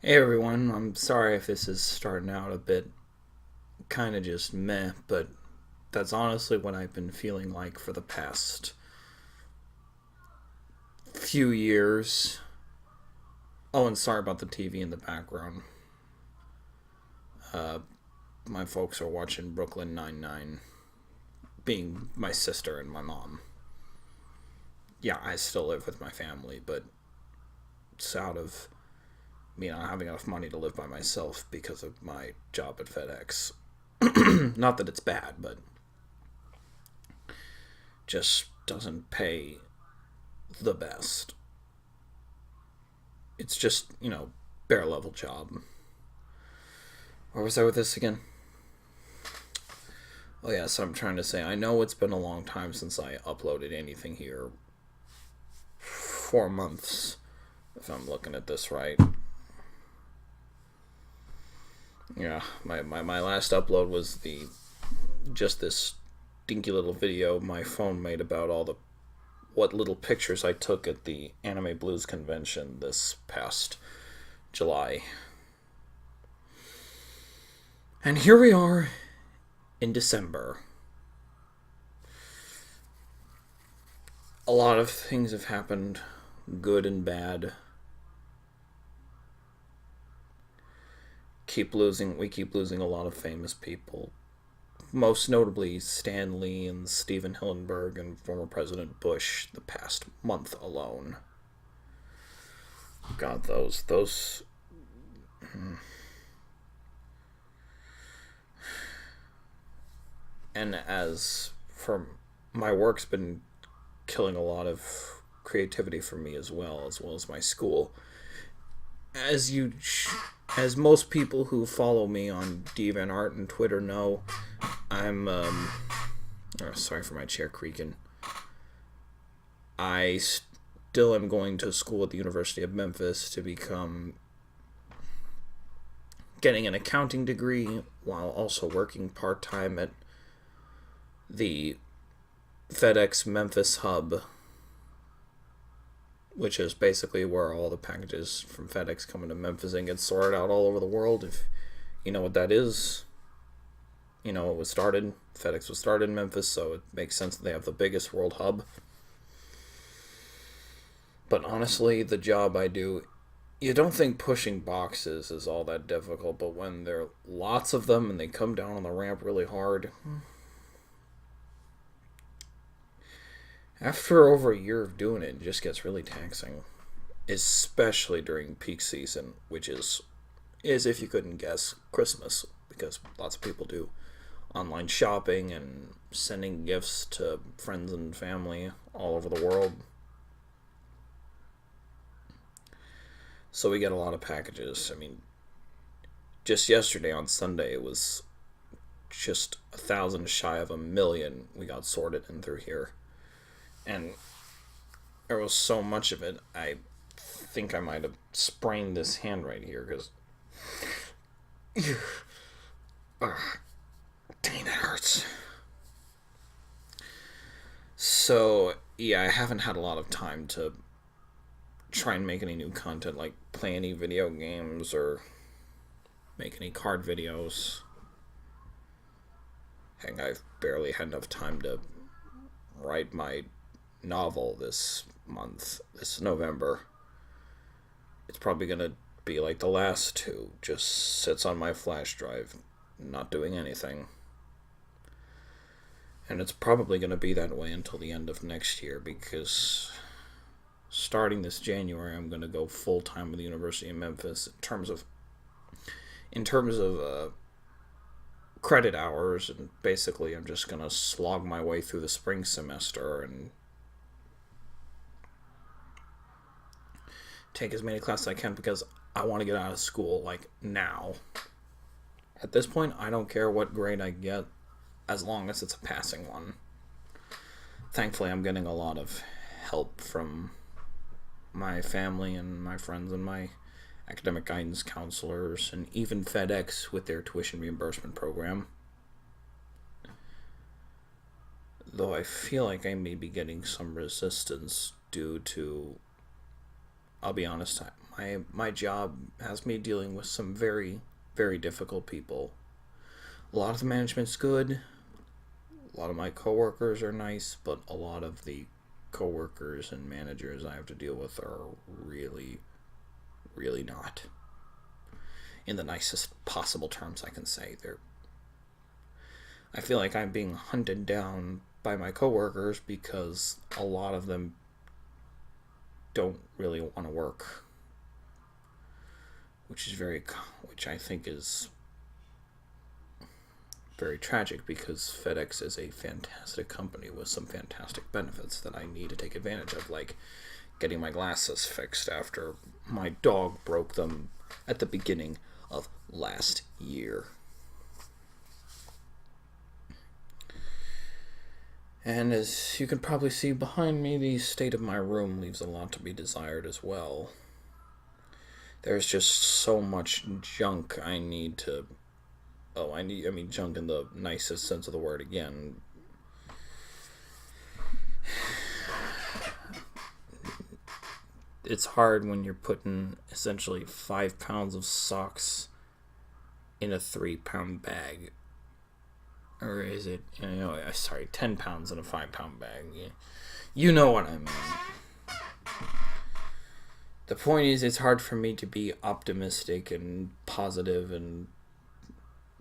Hey everyone, I'm sorry if this is starting out a bit kind of just meh, but that's honestly what I've been feeling like for the past few years. Oh, and sorry about the TV in the background. Uh, my folks are watching Brooklyn Nine-Nine, being my sister and my mom. Yeah, I still live with my family, but it's out of me not having enough money to live by myself because of my job at FedEx. Not that it's bad, but just doesn't pay the best. It's just, bare level job. Where was I with this again? Oh, yeah, so I'm trying to say, I know it's been a long time since I uploaded anything here. 4 months, if I'm looking at this right. Yeah, my last upload was just this dinky little video my phone made about all the what little pictures I took at the Anime Blues convention this past July. And here we are in December. A lot of things have happened, good and bad. We keep losing a lot of famous people. Most notably Stan Lee and Steven Hillenburg and former President Bush the past month alone. God, those and as for my work's been killing a lot of creativity for me as well as my school. As you, as most people who follow me on DeviantArt and Twitter know, I'm oh, sorry for my chair creaking. I still am going to school at the University of Memphis to become getting an accounting degree while also working part time at the FedEx Memphis hub, which is basically where all the packages from FedEx come into Memphis and get sorted out all over the world. If you know what that is, it was started. FedEx was started in Memphis, so it makes sense that they have the biggest world hub. But honestly, the job I do, you don't think pushing boxes is all that difficult, but when there are lots of them and they come down on the ramp really hard, after over a year of doing it, it just gets really taxing. Especially during peak season, which is if you couldn't guess, Christmas, because lots of people do online shopping and sending gifts to friends and family all over the world. So we get a lot of packages. I mean, just yesterday on Sunday, it was just 1,000 shy of 1,000,000 we got sorted in through here. And there was so much of it, I think I might have sprained this hand right here because. Dang, that hurts. So, yeah, I haven't had a lot of time to try and make any new content, like play any video games or make any card videos. Heck, I've barely had enough time to write my novel this month, this November. It's probably gonna be like the last two, just sits on my flash drive, not doing anything. And it's probably gonna be that way until the end of next year because starting this January, I'm gonna go full time with the University of Memphis in terms of credit hours, and basically I'm just gonna slog my way through the spring semester and take as many classes as I can because I want to get out of school like now. At this point, I don't care what grade I get as long as it's a passing one. Thankfully, I'm getting a lot of help from my family and my friends and my academic guidance counselors and even FedEx with their tuition reimbursement program. Though I feel like I may be getting some resistance due to I'll be honest. My job has me dealing with some very, very difficult people. A lot of the management's good. A lot of my coworkers are nice, but a lot of the coworkers and managers I have to deal with are really, really not. In the nicest possible terms I can say. I feel like I'm being hunted down by my coworkers because a lot of them don't really want to work, which I think is very tragic, because FedEx is a fantastic company with some fantastic benefits that I need to take advantage of, like getting my glasses fixed after my dog broke them at the beginning of last year. And as you can probably see behind me, the state of my room leaves a lot to be desired as well. There's just so much junk I need to... I mean junk in the nicest sense of the word again. It's hard when you're putting essentially 5 pounds of socks in a 3-pound bag. Or is it, 10 pounds in a 5-pound bag. You know what I mean. The point is, it's hard for me to be optimistic and positive and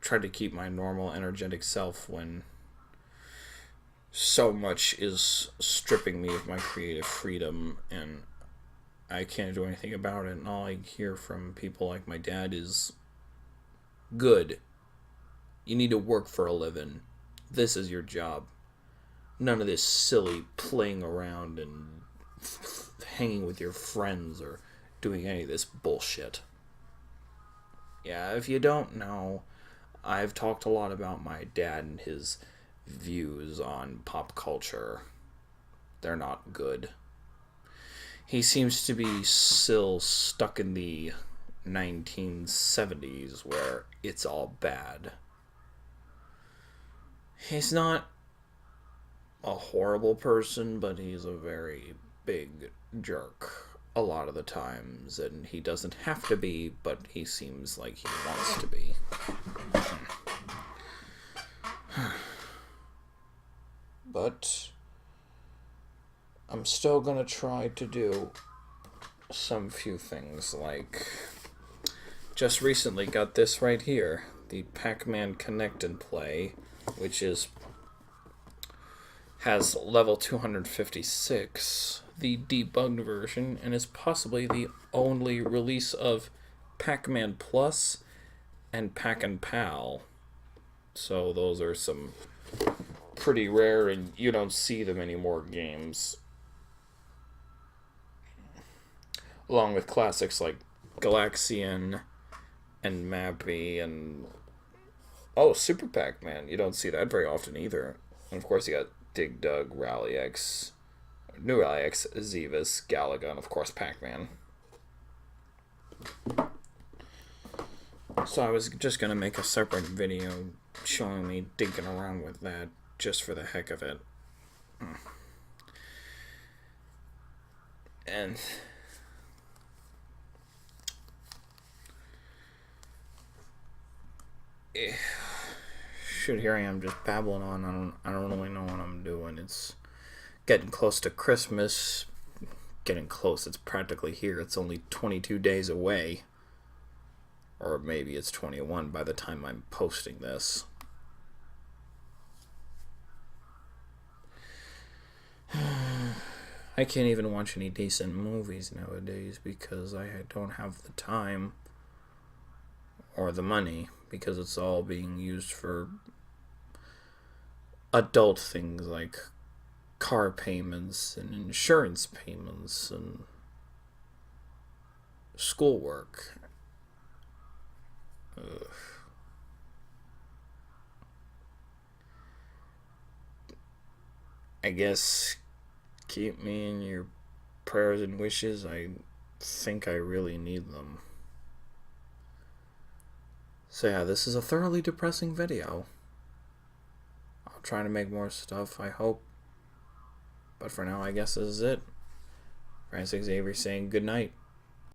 try to keep my normal energetic self when so much is stripping me of my creative freedom and I can't do anything about it. And all I hear from people like my dad is, good. You need to work for a living. This is your job. None of this silly playing around and hanging with your friends or doing any of this bullshit. Yeah, if you don't know, I've talked a lot about my dad and his views on pop culture. They're not good. He seems to be still stuck in the 1970s where it's all bad. He's not a horrible person, but he's a very big jerk a lot of the times, and he doesn't have to be, but he seems like he wants to be. But I'm still gonna try to do some few things, like just recently got this right here, the Pac-Man Connect and Play, which has level 256, the debugged version, and is possibly the only release of Pac-Man Plus and Pac-and-Pal. So those are some pretty rare and you don't see them anymore games. Along with classics like Galaxian and Mappy and Super Pac-Man. You don't see that very often either. And of course you got Dig Dug, Rally X, New Rally X, Xavyer, Galaga, and of course Pac-Man. So I was just gonna make a separate video showing me digging around with that just for the heck of it. And here I am just babbling on. I don't really know what I'm doing. It's getting close to Christmas. Getting close. It's practically here. It's only 22 days away. Or maybe it's 21 by the time I'm posting this. I can't even watch any decent movies nowadays because I don't have the time or the money, because it's all being used for adult things like car payments and insurance payments and schoolwork. Ugh. I guess keep me in your prayers and wishes. I think I really need them. So yeah, this is a thoroughly depressing video. I'll try to make more stuff, I hope. But for now, I guess this is it. Francis Xavyer saying good night.